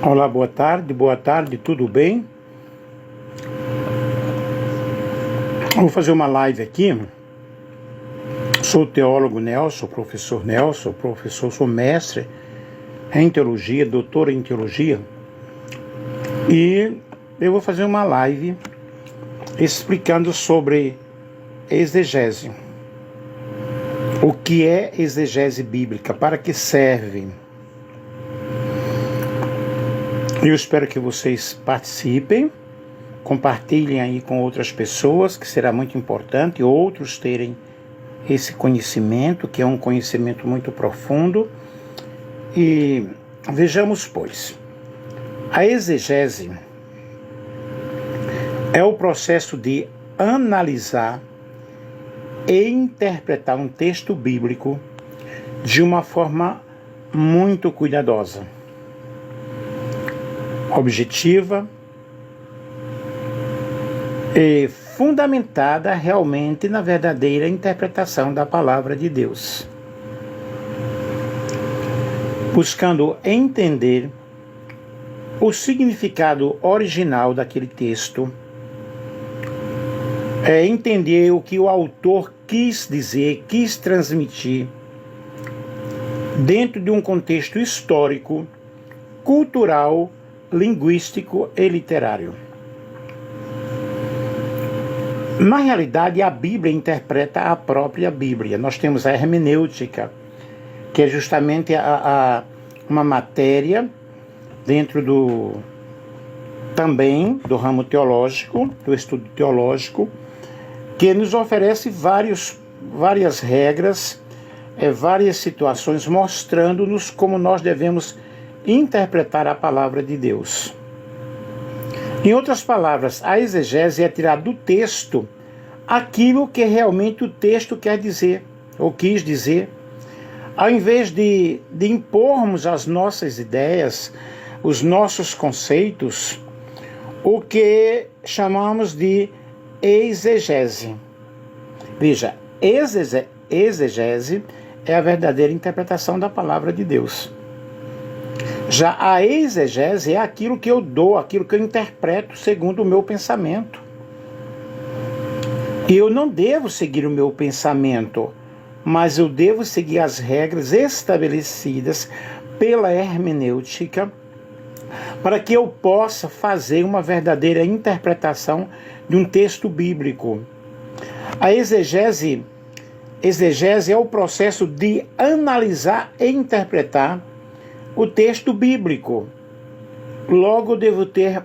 Olá, boa tarde, tudo bem? Vou fazer uma live aqui. Sou o teólogo Nelson, professor, sou mestre em teologia, doutor em teologia. E eu vou fazer uma live explicando sobre exegese. O que é exegese bíblica? Para que serve? Eu espero que vocês participem, compartilhem aí com outras pessoas, que será muito importante, outros terem esse conhecimento, que é um conhecimento muito profundo. E vejamos, pois, a exegese é o processo de analisar e interpretar um texto bíblico de uma forma muito cuidadosa, objetiva e fundamentada realmente na verdadeira interpretação da palavra de Deus, buscando entender o significado original daquele texto, entender o que o autor quis dizer, quis transmitir dentro de um contexto histórico, cultural, linguístico e literário. Na realidade, a Bíblia interpreta a própria Bíblia. Nós temos a hermenêutica, que é justamente uma matéria dentro também do ramo teológico, do estudo teológico, que nos oferece várias regras, várias situações, mostrando-nos como nós devemos interpretar a palavra de Deus. Em outras palavras, a exegese é tirar do texto aquilo que realmente o texto quer dizer, ou quis dizer, ao invés de impormos as nossas ideias, os nossos conceitos, o que chamamos de exegese. Veja, exegese é a verdadeira interpretação da palavra de Deus. Já a exegese é aquilo que eu dou, aquilo que eu interpreto segundo o meu pensamento. E eu não devo seguir o meu pensamento, mas eu devo seguir as regras estabelecidas pela hermenêutica para que eu possa fazer uma verdadeira interpretação de um texto bíblico. A exegese é o processo de analisar e interpretar o texto bíblico. Logo, devo ter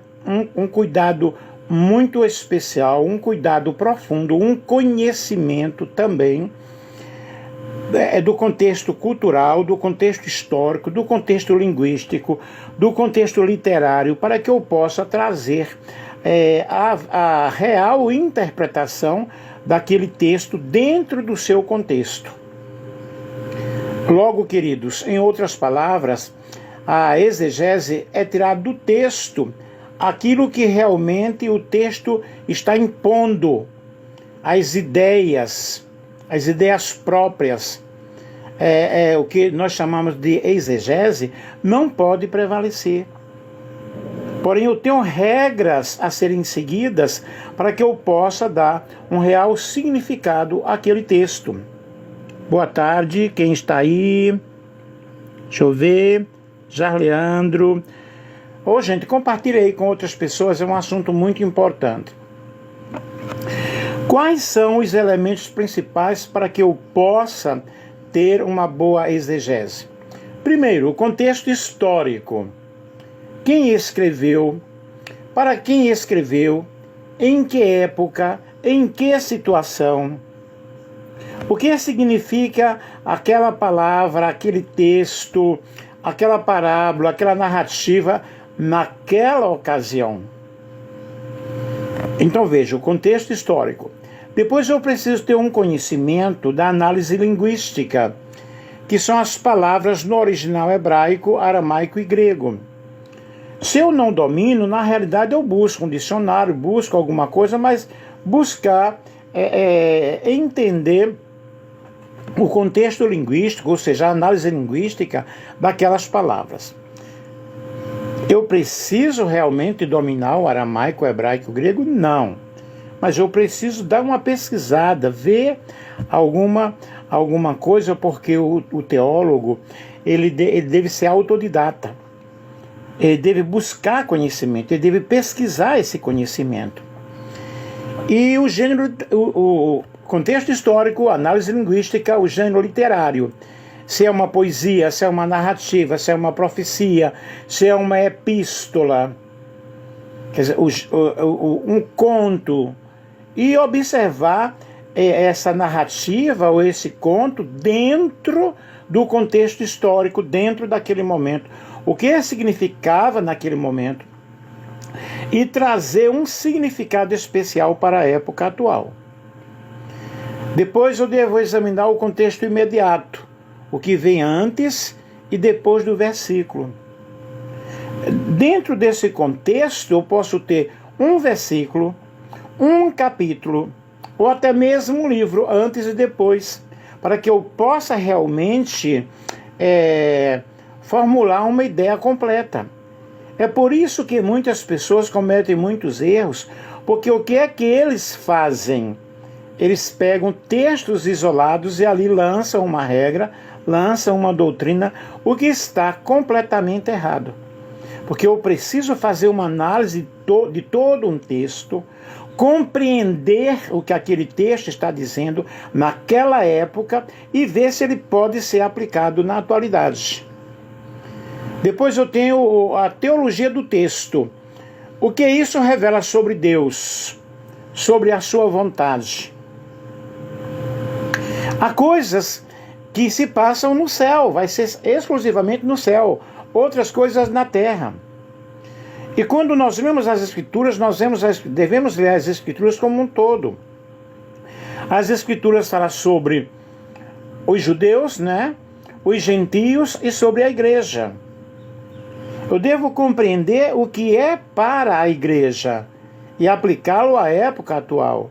um cuidado muito especial, um cuidado profundo, um conhecimento também do contexto cultural, do contexto histórico, do contexto linguístico, do contexto literário, para que eu possa trazer a real interpretação daquele texto dentro do seu contexto. Logo, queridos, em outras palavras, a exegese é tirar do texto aquilo que realmente o texto está impondo, as ideias próprias. O que nós chamamos de exegese não pode prevalecer. Porém, eu tenho regras a serem seguidas para que eu possa dar um real significado àquele texto. Boa tarde, quem está aí? Deixa eu ver. Jarleandro. Gente, compartilhe aí com outras pessoas, é um assunto muito importante. Quais são os elementos principais para que eu possa ter uma boa exegese? Primeiro, o contexto histórico. Quem escreveu? Para quem escreveu? Em que época? Em que situação? O que significa aquela palavra, aquele texto, aquela parábola, aquela narrativa naquela ocasião? Então veja, o contexto histórico. Depois eu preciso ter um conhecimento da análise linguística, que são as palavras no original hebraico, aramaico e grego. Se eu não domino, na realidade eu busco um dicionário, busco alguma coisa, mas buscar entender o contexto linguístico, ou seja, a análise linguística daquelas palavras. Eu preciso realmente dominar o aramaico, o hebraico, o grego? Não. Mas eu preciso dar uma pesquisada, ver alguma coisa, porque o teólogo ele deve ser autodidata. Ele deve buscar conhecimento, ele deve pesquisar esse conhecimento. E o gênero, o contexto histórico, a análise linguística, o gênero literário. Se é uma poesia, se é uma narrativa, se é uma profecia, se é uma epístola, quer dizer, um conto, e observar essa narrativa ou esse conto dentro do contexto histórico, dentro daquele momento. O que significava naquele momento e trazer um significado especial para a época atual. Depois eu devo examinar o contexto imediato, o que vem antes e depois do versículo. Dentro desse contexto eu posso ter um versículo, um capítulo, ou até mesmo um livro, antes e depois, para que eu possa realmente formular uma ideia completa. É por isso que muitas pessoas cometem muitos erros, porque o que é que eles fazem? Eles pegam textos isolados e ali lançam uma regra, lançam uma doutrina, o que está completamente errado. Porque eu preciso fazer uma análise de todo um texto, compreender o que aquele texto está dizendo naquela época e ver se ele pode ser aplicado na atualidade. Depois eu tenho a teologia do texto. O que isso revela sobre Deus, sobre a sua vontade. Há coisas que se passam no céu, vai ser exclusivamente no céu, outras coisas na terra. E quando nós lemos as Escrituras, devemos ler as Escrituras como um todo. As Escrituras falam sobre os judeus, os gentios e sobre a igreja. Eu devo compreender o que é para a igreja e aplicá-lo à época atual.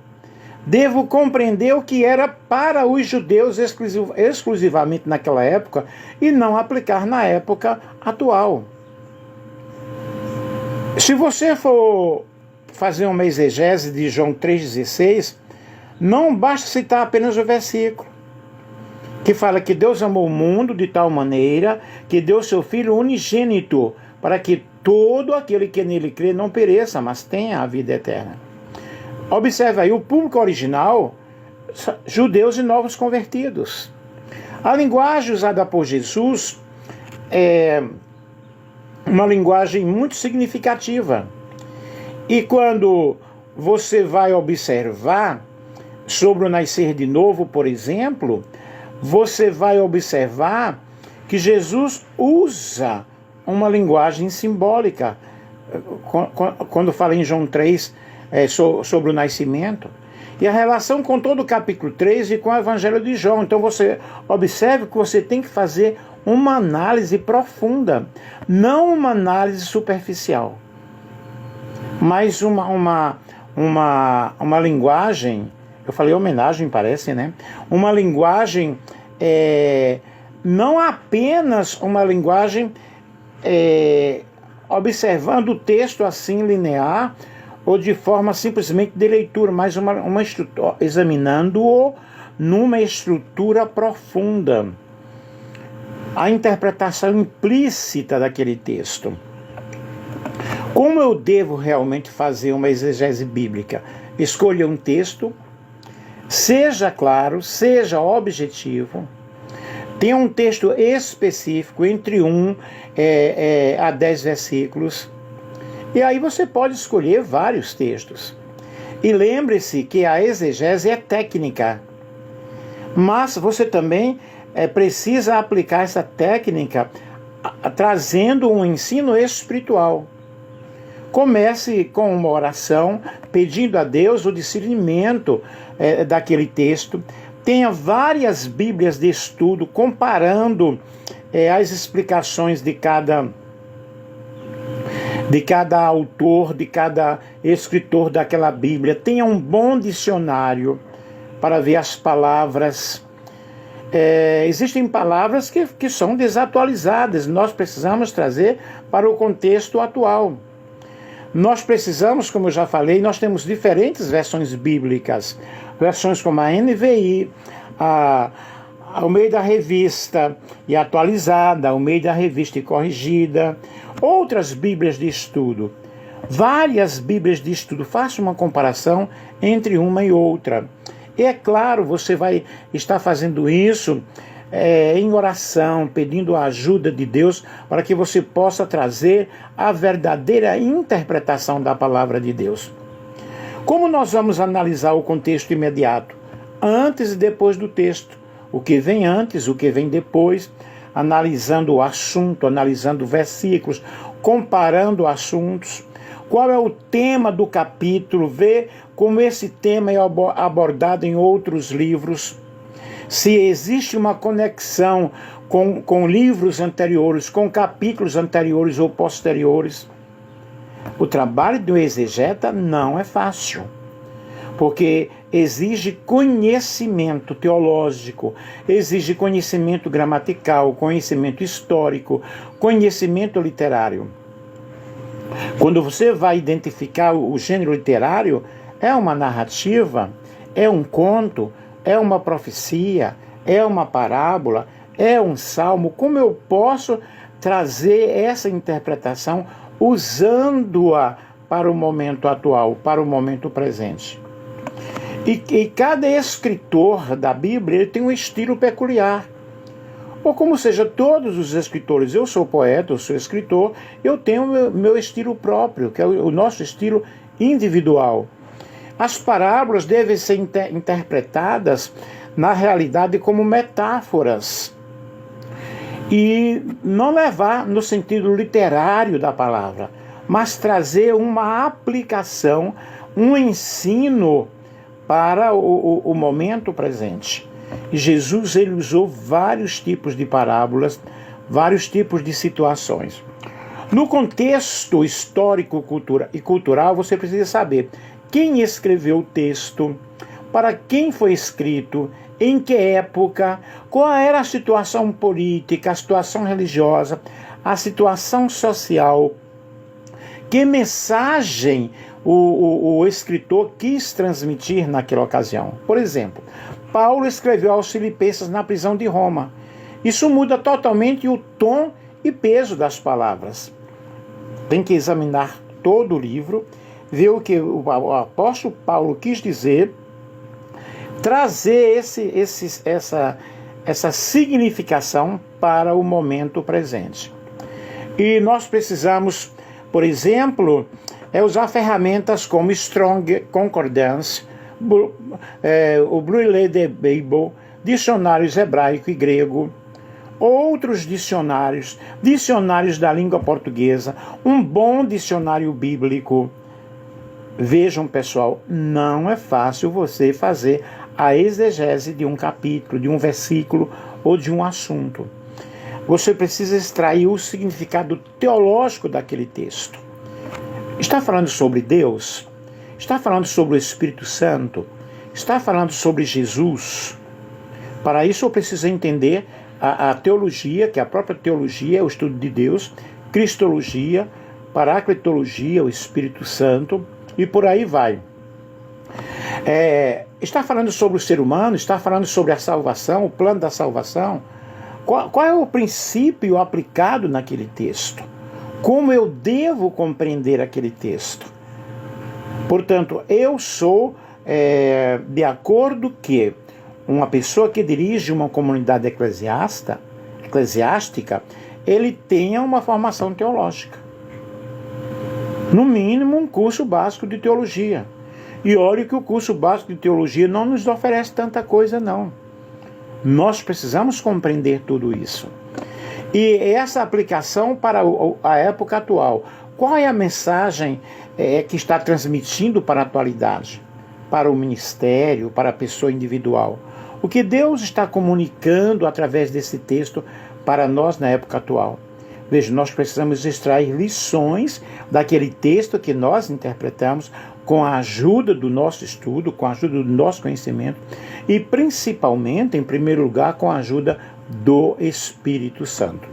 Devo compreender o que era para os judeus exclusivamente naquela época e não aplicar na época atual. Se você for fazer uma exegese de João 3,16, não basta citar apenas o versículo, que fala que Deus amou o mundo de tal maneira que deu seu Filho unigênito, para que todo aquele que nele crê não pereça, mas tenha a vida eterna. Observe aí, o público original, judeus e novos convertidos. A linguagem usada por Jesus é uma linguagem muito significativa. E quando você vai observar sobre o nascer de novo, por exemplo, você vai observar que Jesus usa uma linguagem simbólica. Quando fala em João 3 sobre o nascimento. E a relação com todo o capítulo 3 e com o Evangelho de João. Então você observe que você tem que fazer uma análise profunda, não uma análise superficial, mas uma linguagem, eu falei homenagem, parece, uma linguagem, não apenas uma linguagem observando o texto assim linear, ou de forma simplesmente de leitura, mas examinando-o numa estrutura profunda. A interpretação implícita daquele texto. Como eu devo realmente fazer uma exegese bíblica? Escolha um texto, seja claro, seja objetivo, tenha um texto específico, entre 1 a 10 versículos, e aí você pode escolher vários textos. E lembre-se que a exegese é técnica, mas você também precisa aplicar essa técnica trazendo um ensino espiritual. Comece com uma oração, pedindo a Deus o discernimento daquele texto. Tenha várias bíblias de estudo, comparando as explicações de cada autor, de cada escritor daquela Bíblia. Tenha um bom dicionário para ver as palavras. Existem palavras que são desatualizadas, nós precisamos trazer para o contexto atual. Nós precisamos, como eu já falei, nós temos diferentes versões bíblicas, versões como a NVI, ao meio da revista e atualizada, ao meio da revista e corrigida, outras bíblias de estudo, várias bíblias de estudo. Faça uma comparação entre uma e outra. E é claro, você vai estar fazendo isso em oração, pedindo a ajuda de Deus para que você possa trazer a verdadeira interpretação da palavra de Deus. Como nós vamos analisar o contexto imediato? Antes e depois do texto. O que vem antes, o que vem depois, analisando o assunto, analisando versículos, comparando assuntos. Qual é o tema do capítulo? Ver como esse tema é abordado em outros livros. Se existe uma conexão com livros anteriores, com capítulos anteriores ou posteriores. O trabalho do exegeta não é fácil, porque exige conhecimento teológico, exige conhecimento gramatical, conhecimento histórico, conhecimento literário. Quando você vai identificar o gênero literário, é uma narrativa, é um conto, é uma profecia, é uma parábola, é um salmo. Como eu posso trazer essa interpretação usando-a para o momento atual, para o momento presente? E cada escritor da Bíblia ele tem um estilo peculiar. Ou como seja, todos os escritores, eu sou poeta, eu sou escritor, eu tenho meu estilo próprio, que é o nosso estilo individual. As parábolas devem ser interpretadas na realidade como metáforas e não levar no sentido literário da palavra, mas trazer uma aplicação, um ensino para o momento presente. E Jesus ele usou vários tipos de parábolas, vários tipos de situações. No contexto histórico e cultural, você precisa saber quem escreveu o texto, para quem foi escrito, em que época, qual era a situação política, a situação religiosa, a situação social, que mensagem o escritor quis transmitir naquela ocasião. Por exemplo, Paulo escreveu aos Filipenses na prisão de Roma. Isso muda totalmente o tom e peso das palavras. Tem que examinar todo o livro, ver o que o apóstolo Paulo quis dizer, trazer essa significação para o momento presente. E nós precisamos, por exemplo, usar ferramentas como Strong Concordance, o Blue Letter Bible, dicionários hebraico e grego, outros dicionários da língua portuguesa, um bom dicionário bíblico. Vejam, pessoal, não é fácil você fazer a exegese de um capítulo, de um versículo ou de um assunto. Você precisa extrair o significado teológico daquele texto. Está falando sobre Deus? Está falando sobre o Espírito Santo? Está falando sobre Jesus? Para isso eu preciso entender a teologia, que é a própria teologia, é o estudo de Deus, cristologia, paracletologia, o Espírito Santo, e por aí vai. Está falando sobre o ser humano? Está falando sobre a salvação, o plano da salvação? Qual é o princípio aplicado naquele texto? Como eu devo compreender aquele texto? Portanto, eu sou de acordo que uma pessoa que dirige uma comunidade eclesiástica, ele tenha uma formação teológica. No mínimo, um curso básico de teologia. E olhe que o curso básico de teologia não nos oferece tanta coisa, não. Nós precisamos compreender tudo isso. E essa aplicação para a época atual. Qual é a mensagem que está transmitindo para a atualidade? Para o ministério, para a pessoa individual? O que Deus está comunicando através desse texto para nós na época atual? Veja, nós precisamos extrair lições daquele texto que nós interpretamos com a ajuda do nosso estudo, com a ajuda do nosso conhecimento, e principalmente, em primeiro lugar, com a ajuda do Espírito Santo.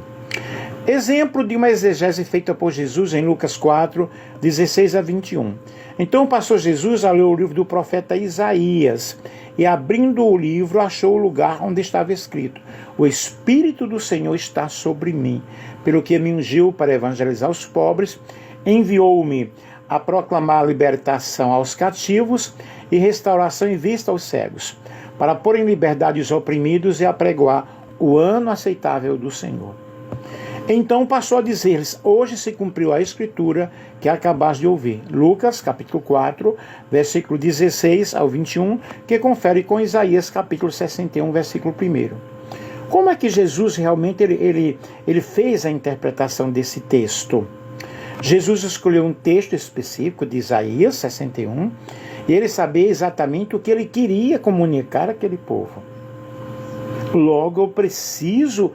Exemplo de uma exegese feita por Jesus em Lucas 4, 16 a 21. Então passou Jesus a ler o livro do profeta Isaías, e abrindo o livro achou o lugar onde estava escrito: o Espírito do Senhor está sobre mim, pelo que me ungiu para evangelizar os pobres, enviou-me a proclamar a libertação aos cativos e restauração em vista aos cegos, para pôr em liberdade os oprimidos e apregoar o ano aceitável do Senhor. Então passou a dizer-lhes: hoje se cumpriu a escritura que acabaste de ouvir. Lucas, capítulo 4, versículo 16 ao 21, que confere com Isaías, capítulo 61, versículo 1. Como é que Jesus realmente ele fez a interpretação desse texto? Jesus escolheu um texto específico de Isaías 61, e ele sabia exatamente o que ele queria comunicar àquele povo. Logo, eu preciso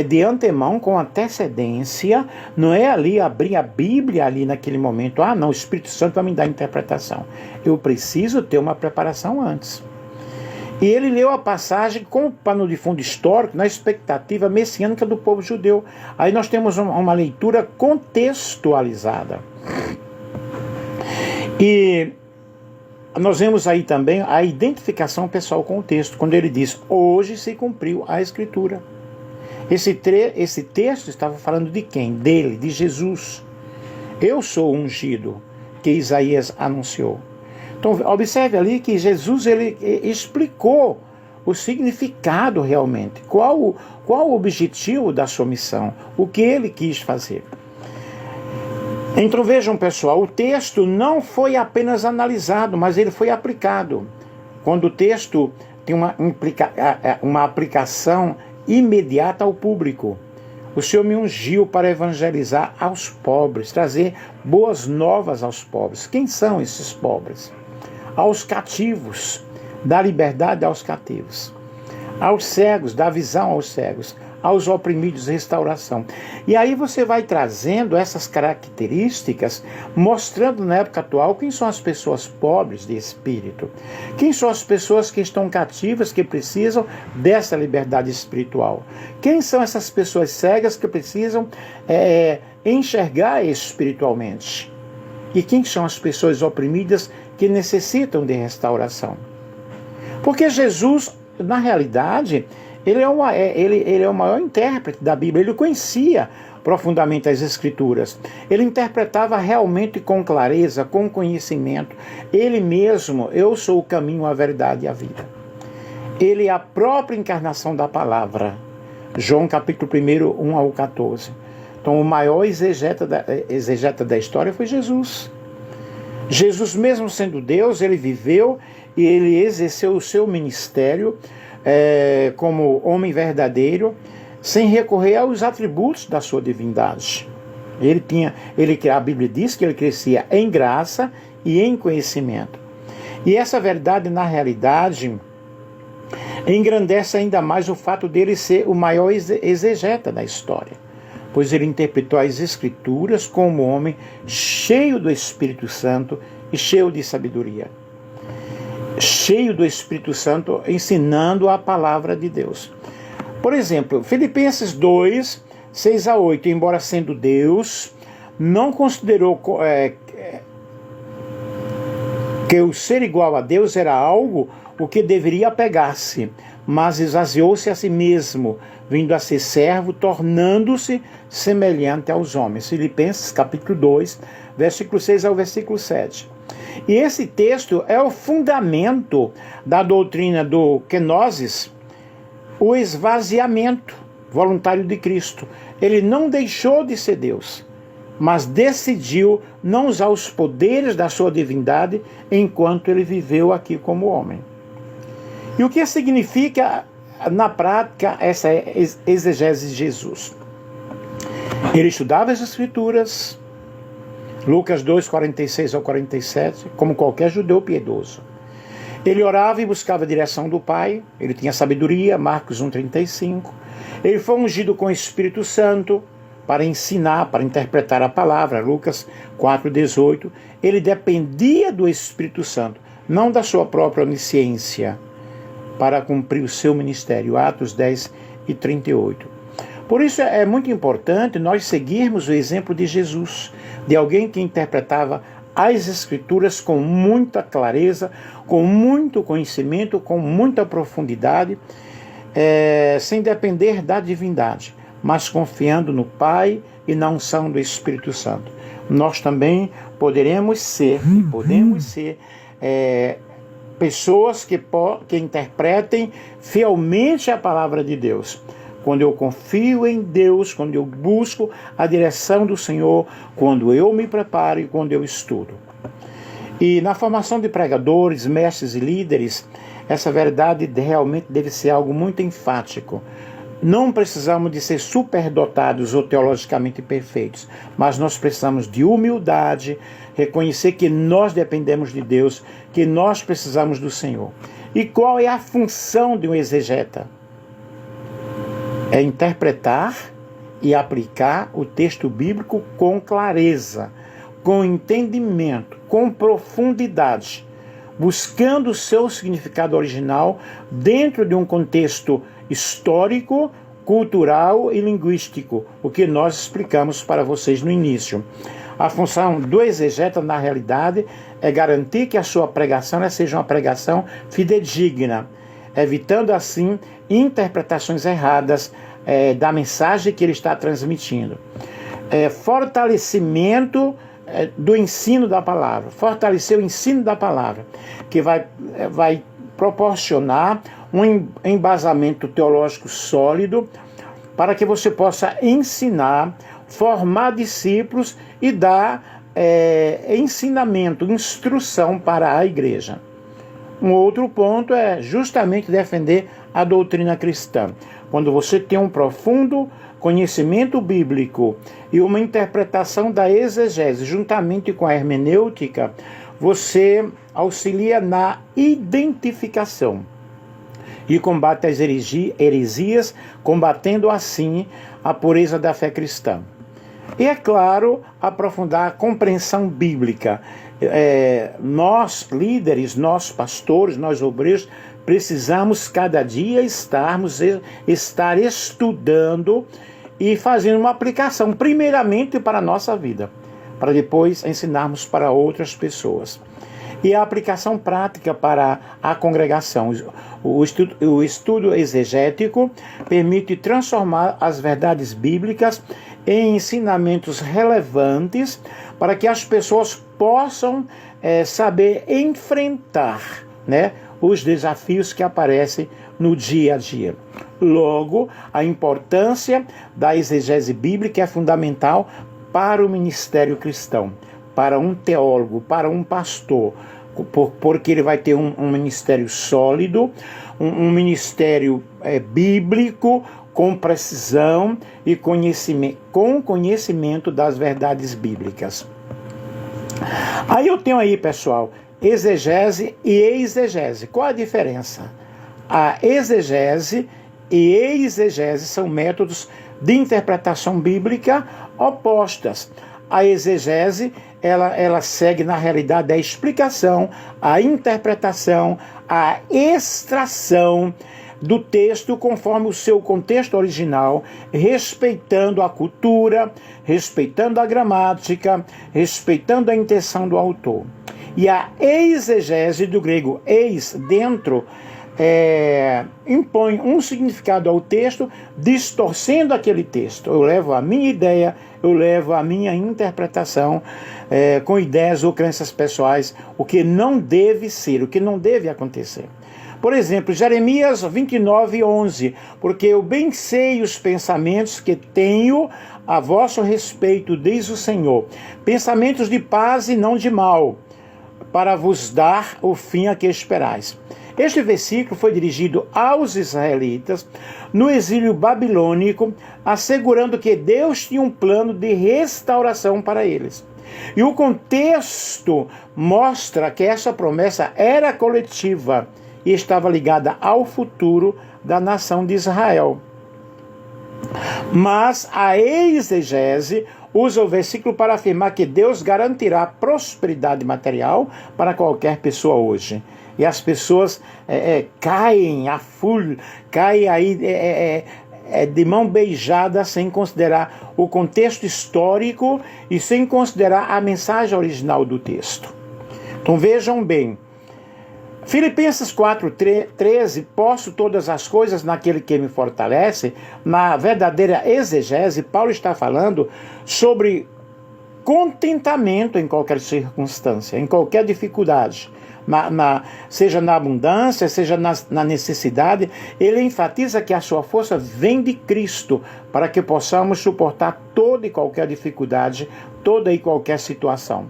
de antemão, com antecedência, não é ali abrir a Bíblia ali naquele momento, não, o Espírito Santo vai me dar a interpretação. Eu preciso ter uma preparação antes. E ele leu a passagem com pano de fundo histórico, na expectativa messiânica do povo judeu. Aí nós temos uma leitura contextualizada. E nós vemos aí também a identificação pessoal com o texto, quando ele diz: hoje se cumpriu a Escritura. Esse texto estava falando de quem? Dele, de Jesus. Eu sou o ungido que Isaías anunciou. Então observe ali que Jesus ele explicou o significado realmente, qual o objetivo da sua missão, o que ele quis fazer. Então vejam, pessoal, o texto não foi apenas analisado, mas ele foi aplicado. Quando o texto tem uma aplicação imediata ao público. O Senhor me ungiu para evangelizar aos pobres, trazer boas novas aos pobres. Quem são esses pobres? Aos cativos, dar liberdade aos cativos. Aos cegos, dar visão aos cegos. Aos oprimidos, restauração. E aí você vai trazendo essas características, mostrando na época atual quem são as pessoas pobres de espírito. Quem são as pessoas que estão cativas, que precisam dessa liberdade espiritual. Quem são essas pessoas cegas que precisam enxergar espiritualmente. E quem são as pessoas oprimidas que necessitam de restauração. Porque Jesus, na realidade, ele é o maior intérprete da Bíblia. Ele conhecia profundamente as Escrituras. Ele interpretava realmente com clareza, com conhecimento. Ele mesmo: eu sou o caminho, a verdade e a vida. Ele é a própria encarnação da palavra. João capítulo 1, 1 ao 14. Então o maior exegeta da história foi Jesus. Jesus, mesmo sendo Deus, ele viveu e ele exerceu o seu ministério como homem verdadeiro, sem recorrer aos atributos da sua divindade. A Bíblia diz que ele crescia em graça e em conhecimento. E essa verdade, na realidade, engrandece ainda mais o fato dele ser o maior exegeta da história, pois ele interpretou as Escrituras como homem cheio do Espírito Santo e cheio de sabedoria. Cheio do Espírito Santo, ensinando a palavra de Deus. Por exemplo, Filipenses 2, 6 a 8, embora sendo Deus, não considerou que o ser igual a Deus era algo o que deveria apegar-se, mas esvaziou-se a si mesmo, vindo a ser servo, tornando-se semelhante aos homens. Filipenses capítulo 2, versículo 6 ao versículo 7. E esse texto é o fundamento da doutrina do kenosis, o esvaziamento voluntário de Cristo. Ele não deixou de ser Deus, mas decidiu não usar os poderes da sua divindade enquanto ele viveu aqui como homem. E o que significa, na prática, essa exegese de Jesus? Ele estudava as Escrituras, Lucas 2, 46 ao 47, como qualquer judeu piedoso. Ele orava e buscava a direção do Pai, ele tinha sabedoria, Marcos 1, 35. Ele foi ungido com o Espírito Santo para ensinar, para interpretar a palavra, Lucas 4, 18. Ele dependia do Espírito Santo, não da sua própria onisciência. para cumprir o seu ministério. Atos 10 e 38. Por isso é muito importante nós seguirmos o exemplo de Jesus, de alguém que interpretava as Escrituras com muita clareza, com muito conhecimento, com muita profundidade, sem depender da divindade, mas confiando no Pai e na unção do Espírito Santo. Nós também podemos ser pessoas que interpretem fielmente a palavra de Deus. Quando eu confio em Deus, quando eu busco a direção do Senhor, quando eu me preparo e quando eu estudo. E na formação de pregadores, mestres e líderes, essa verdade realmente deve ser algo muito enfático. Não precisamos de ser superdotados ou teologicamente perfeitos, mas nós precisamos de humildade, reconhecer que nós dependemos de Deus, que nós precisamos do Senhor. E qual é a função de um exegeta? É interpretar e aplicar o texto bíblico com clareza, com entendimento, com profundidade, buscando o seu significado original dentro de um contexto histórico, cultural e linguístico, o que nós explicamos para vocês no início. A função do exegeta, na realidade, é garantir que a sua pregação seja uma pregação fidedigna, evitando assim interpretações erradas da mensagem que ele está transmitindo. Fortalecimento do ensino da palavra, fortalecer o ensino da palavra, que vai proporcionar um embasamento teológico sólido para que você possa ensinar, formar discípulos e dar ensinamento, instrução para a igreja. Um outro ponto é justamente defender a doutrina cristã. Quando você tem um profundo conhecimento bíblico e uma interpretação da exegese juntamente com a hermenêutica, você auxilia na identificação e combate as heresias, combatendo assim a pureza da fé cristã. E é claro, aprofundar a compreensão bíblica. Nós líderes, nós pastores, nós obreiros, precisamos cada dia estar estudando e fazendo uma aplicação, primeiramente para a nossa vida, para depois ensinarmos para outras pessoas. E a aplicação prática para a congregação. O estudo exegético permite transformar as verdades bíblicas em ensinamentos relevantes para que as pessoas possam saber enfrentar, os desafios que aparecem no dia a dia. Logo, a importância da exegese bíblica é fundamental para o ministério cristão, para um teólogo, para um pastor, porque ele vai ter um ministério sólido, um ministério bíblico, com precisão e com conhecimento das verdades bíblicas. Aí eu tenho aí, pessoal, exegese e exegese. Qual a diferença? A exegese e exegese são métodos de interpretação bíblica opostas. A exegese, ela segue na realidade a explicação, a interpretação, a extração do texto conforme o seu contexto original, respeitando a cultura, respeitando a gramática, respeitando a intenção do autor. E a exegese, do grego eis, dentro, impõe um significado ao texto, distorcendo aquele texto. Eu levo a minha ideia, eu levo a minha interpretação com ideias ou crenças pessoais, o que não deve ser, o que não deve acontecer. Por exemplo, Jeremias 29:11, porque eu bem sei os pensamentos que tenho a vosso respeito, diz o Senhor, pensamentos de paz e não de mal, para vos dar o fim a que esperais. Este versículo foi dirigido aos israelitas no exílio babilônico, assegurando que Deus tinha um plano de restauração para eles. E o contexto mostra que essa promessa era coletiva e estava ligada ao futuro da nação de Israel. Mas a exegese usa o versículo para afirmar que Deus garantirá prosperidade material para qualquer pessoa hoje. E as pessoas caem a full, caem aí de mão beijada, sem considerar o contexto histórico e sem considerar a mensagem original do texto. Então vejam bem, Filipenses 4:13, posso todas as coisas naquele que me fortalece. Na verdadeira exegese, Paulo está falando sobre contentamento em qualquer circunstância, em qualquer dificuldade. Seja na abundância, seja na necessidade, ele enfatiza que a sua força vem de Cristo, para que possamos suportar toda e qualquer dificuldade, toda e qualquer situação.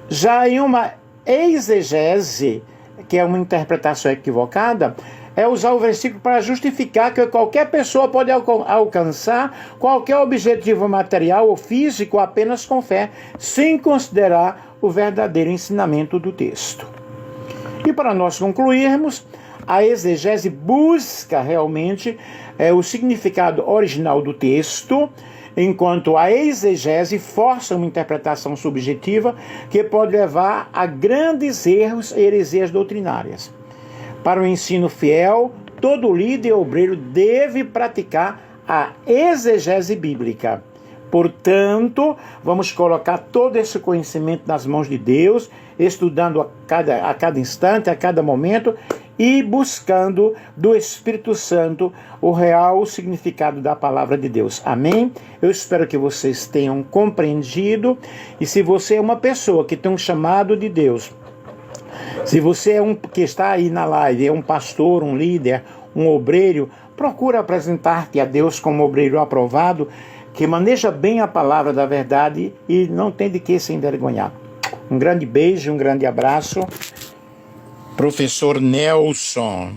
Já em uma exegese, que é uma interpretação equivocada, é usar o versículo para justificar que qualquer pessoa pode alcançar qualquer objetivo material ou físico apenas com fé, sem considerar o verdadeiro ensinamento do texto. E para nós concluirmos, a exegese busca realmente o significado original do texto, enquanto a exegese força uma interpretação subjetiva que pode levar a grandes erros e heresias doutrinárias. Para o ensino fiel, todo líder e obreiro deve praticar a exegese bíblica. Portanto, vamos colocar todo esse conhecimento nas mãos de Deus, estudando a cada instante, a cada momento, e buscando do Espírito Santo o real significado da palavra de Deus. Amém? Eu espero que vocês tenham compreendido. E se você é uma pessoa que tem um chamado de Deus, se você que está aí na live, é um pastor, um líder, um obreiro, procura apresentar-te a Deus como obreiro aprovado, que maneja bem a palavra da verdade e não tem de que se envergonhar. Um grande beijo, um grande abraço. Professor Nelson.